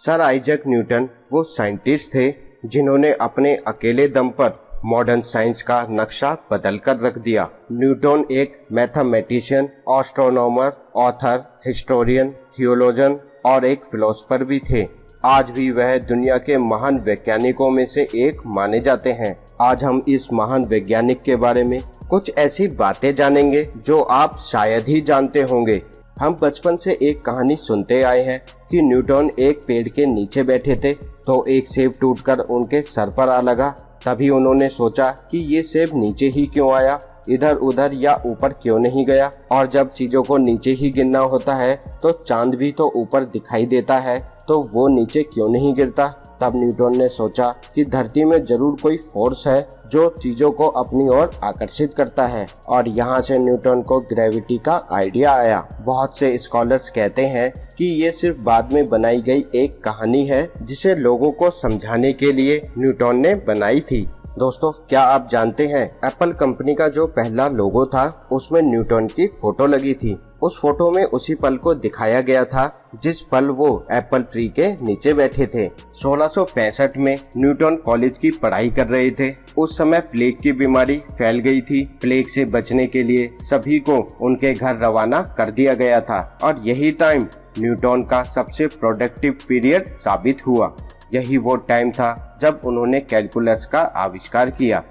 Sir Isaac Newton वो scientist थे जिन्होंने अपने अकेले दम पर मॉडर्न साइंस का नक्शा बदल कर रख दिया। न्यूटन एक मैथमेटिशियन, एस्ट्रोनॉमर, ऑथर, हिस्टोरियन, थियोलॉजन और एक फिलोसोफर भी थे। आज भी वह दुनिया के महान वैज्ञानिकों में से एक माने जाते हैं। आज हम इस महान वैज्ञानिक के बारे में कुछ ऐसी बातें जानेंगे जो आप शायद ही जानते होंगे। हम बचपन से एक कहानी सुनते आए हैं कि न्यूटन एक पेड़ के नीचे बैठे थे तो एक सेब टूटकर उनके सर पर आ लगा। तभी उन्होंने सोचा कि ये सेब नीचे ही क्यों आया, इधर उधर या ऊपर क्यों नहीं गया। और जब चीजों को नीचे ही गिरना होता है तो चांद भी तो ऊपर दिखाई देता है, तो वो नीचे क्यों नहीं गिरता। तब न्यूटन ने सोचा कि धरती में जरूर कोई फोर्स है जो चीजों को अपनी ओर आकर्षित करता है, और यहाँ से न्यूटन को ग्रेविटी का आइडिया आया। बहुत से स्कॉलर्स कहते हैं कि ये सिर्फ बाद में बनाई गई एक कहानी है जिसे लोगों को समझाने के लिए न्यूटन ने बनाई थी। दोस्तों, क्या आप जानते हैं एप्पल कंपनी का जो पहला लोगो था उसमें न्यूटन की फोटो लगी थी। उस फोटो में उसी पल को दिखाया गया था जिस पल वो एप्पल ट्री के नीचे बैठे थे। 1665 में न्यूटन कॉलेज की पढ़ाई कर रहे थे। उस समय प्लेग की बीमारी फैल गई थी। प्लेग से बचने के लिए सभी को उनके घर रवाना कर दिया गया था और यही टाइम न्यूटन का सबसे प्रोडक्टिव पीरियड साबित हुआ। यही वो टाइम था जब उन्होंने कैलकुलस का आविष्कार किया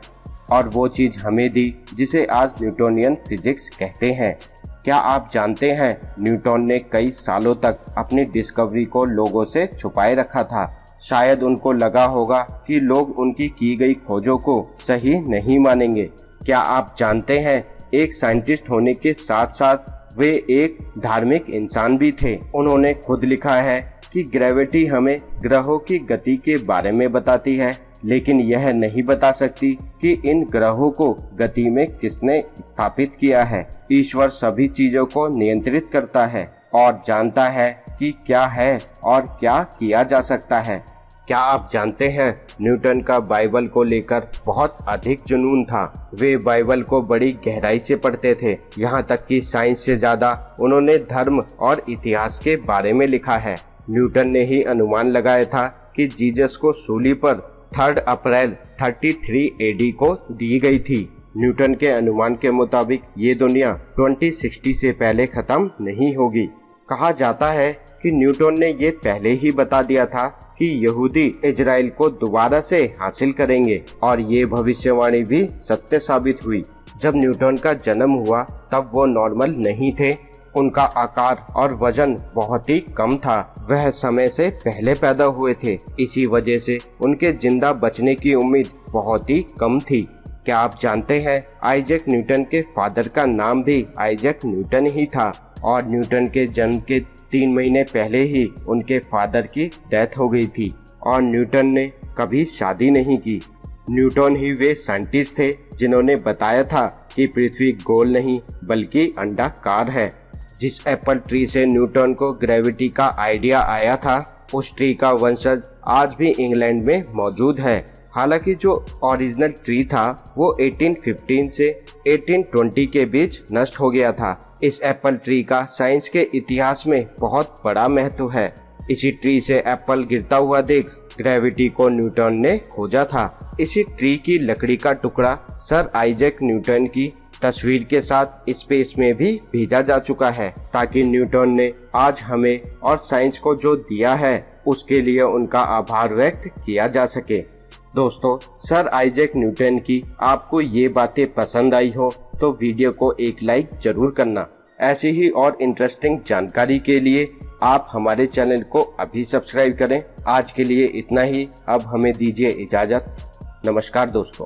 और वो चीज हमें दी जिसे आज न्यूटोनियन फिजिक्स कहते हैं। क्या आप जानते हैं न्यूटन ने कई सालों तक अपनी डिस्कवरी को लोगों से छुपाए रखा था। शायद उनको लगा होगा कि लोग उनकी की गई खोजों को सही नहीं मानेंगे। क्या आप जानते हैं एक साइंटिस्ट होने के साथ साथ वे एक धार्मिक इंसान भी थे। उन्होंने खुद लिखा है कि ग्रेविटी हमें ग्रहों की गति के बारे में बताती है, लेकिन यह नहीं बता सकती कि इन ग्रहों को गति में किसने स्थापित किया है। ईश्वर सभी चीजों को नियंत्रित करता है और जानता है कि क्या है और क्या किया जा सकता है। क्या आप जानते हैं न्यूटन का बाइबल को लेकर बहुत अधिक जुनून था। वे बाइबल को बड़ी गहराई से पढ़ते थे, यहाँ तक कि साइंस से ज्यादा उन्होंने धर्म और इतिहास के बारे में लिखा है। न्यूटन ने ही अनुमान लगाया था कि जीसस को सूली पर 3 अप्रैल 33 AD को दी गई थी। न्यूटन के अनुमान के मुताबिक ये दुनिया 2060 से पहले खत्म नहीं होगी। कहा जाता है कि न्यूटन ने ये पहले ही बता दिया था कि यहूदी इजराइल को दोबारा से हासिल करेंगे, और ये भविष्यवाणी भी सत्य साबित हुई। जब न्यूटन का जन्म हुआ तब वो नॉर्मल नहीं थे। उनका आकार और वजन बहुत ही कम था। वह समय से पहले पैदा हुए थे, इसी वजह से उनके जिंदा बचने की उम्मीद बहुत ही कम थी। क्या आप जानते हैं आइजैक न्यूटन के फादर का नाम भी आइजैक न्यूटन ही था, और न्यूटन के जन्म के 3 महीने पहले ही उनके फादर की डेथ हो गई थी, और न्यूटन ने कभी शादी नहीं की। न्यूटन ही वे साइंटिस्ट थे जिन्होंने बताया था कि पृथ्वी गोल नहीं बल्कि अंडाकार है। जिस एप्पल ट्री से न्यूटन को ग्रेविटी का आइडिया आया था, उस ट्री का वंशज आज भी इंग्लैंड में मौजूद है। हालांकि जो ओरिजिनल ट्री था वो 1815 से 1820 के बीच नष्ट हो गया था। इस एप्पल ट्री का साइंस के इतिहास में बहुत बड़ा महत्व है। इसी ट्री से एप्पल गिरता हुआ देख ग्रेविटी को न्यूटन ने खोजा था। इसी ट्री की लकड़ी का टुकड़ा सर आइजैक न्यूटन की तस्वीर के साथ स्पेस में भी भेजा जा चुका है, ताकि न्यूटन ने आज हमें और साइंस को जो दिया है उसके लिए उनका आभार व्यक्त किया जा सके। दोस्तों, सर आइजैक न्यूटन की आपको ये बातें पसंद आई हो तो वीडियो को एक लाइक जरूर करना। ऐसी ही और इंटरेस्टिंग जानकारी के लिए आप हमारे चैनल को अभी सब्सक्राइब करें। आज के लिए इतना ही। अब हमें दीजिए इजाजत। नमस्कार दोस्तों।